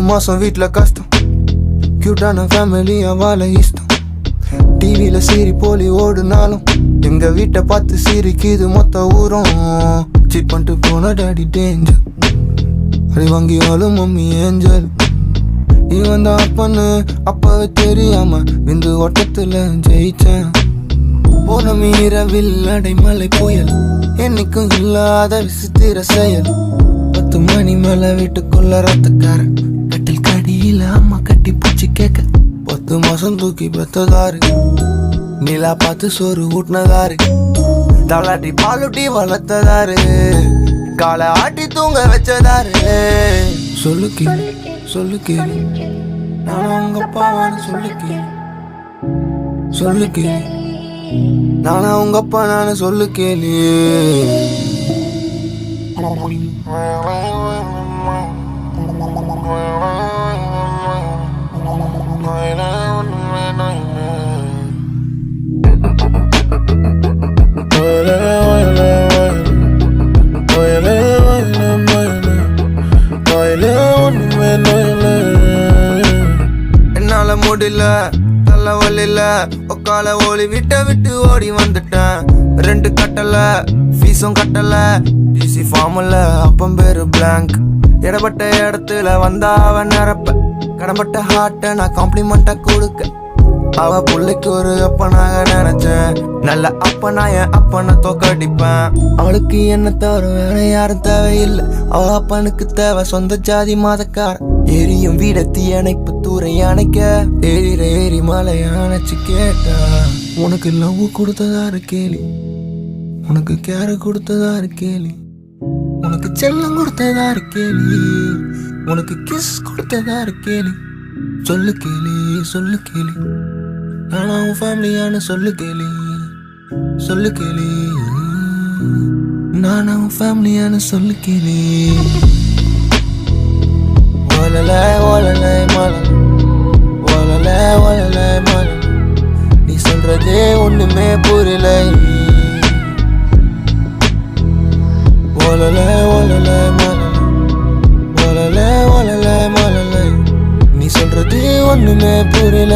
மாசம் வீட்டுல கஷ்டம், கியூட்டான ஃபேமிலியா வாழ இஷ்டம். டிவில சீரி போலி ஓடுனாலும் எங்க வீட்டை பார்த்து சிரிக்குது மொத்த ஊரும். சீட் பண்ணிட்டு போன டாடி டேஞ்சர், அடி வாங்கியாலும் மம்மி ஏஞ்சல். இவன் தான் அப்பன்னு அப்பவே தெரியாம விந்து ஓட்டத்துல ஜெயிச்சேன். போன மீறவில் அடைமலை புயல், என்னைக்கும் இல்லாத விசித்திர செயல். 10 மணி மேல வீட்டுக்குள்ள ரத்தக்காரன், கட்டில் கடியில அம்மா கட்டி பூச்சி கேட்க. 10 மாசம் தூக்கி பெத்ததாரு, நிலா பார்த்து சோறு ஊட்டினதாரு, தலாட்டி பாலுட்டி வளர்த்ததாரு, காலை ஆட்டி தூங்க வச்சதாரு. சொல்லு கேளு, சொல்லு கேளு, நானும் உங்க அப்பாவான்னு சொல்லு கேளு. சொல்லு கேளு, நானா உங்க அப்பா நானு சொல்லு கேளு. என்னால முடியல தள்ள வழியில உக்கால ஓடி விட்ட விட்டு ஓடி வந்துட்டேன். 2 கட்டல ஃபீஸும் கட்டல, டிசி ஃபார்ம்ல அப்பம் பேரு பிளாங்க். இடப்பட்ட இடத்துல வந்தா அவன் நிரப்ப, கடம்பட்ட ஹார்ட்ட நான் காம்ப்ளிமெண்டா கொடுக்க. அவ பிள்ளைக்கு ஒரு அப்பனாக நினைச்சேன், நல்ல அப்பனா என் அப்பனை தோக்கடிப்பேன். அவளுக்கு என்ன தவிர வேற யாரும் தேவையில்லை, அவ அப்பனுக்கு தேவை சொந்த ஜாதி மதக்கார. எரியும் வீட தீயணைப்பு தூரை அணைக்க, ஏறிற ஏறி மலை அணைச்சு கேட்டா. உனக்கு லவ் கொடுத்ததாரு கேலி, உனக்கு கேர கொடுத்ததாரு கேலி, உனக்கு செல்லம் கொடுத்ததாரு கேலி, உனக்கு கிஸ் கொடுத்ததாரு கேலி. சொல்லு கேலி, சொல்லு கேலி, நானா உன் ஃபேமிலியான சொல்லு கேலி. சொல்லு கேலி, நானா உன் ஃபேமிலியான சொல்லு கேலி. ஓலலை ஓலலை மலர், ஓலலை ஓலலை மலர், நீ சொல்றதே ஒண்ணுமே புரியல. ஓலலை ஓலலை மலர், ஓலலை ஓலலை மலர், நீ சொல்றது ஒண்ணுமே புரியல.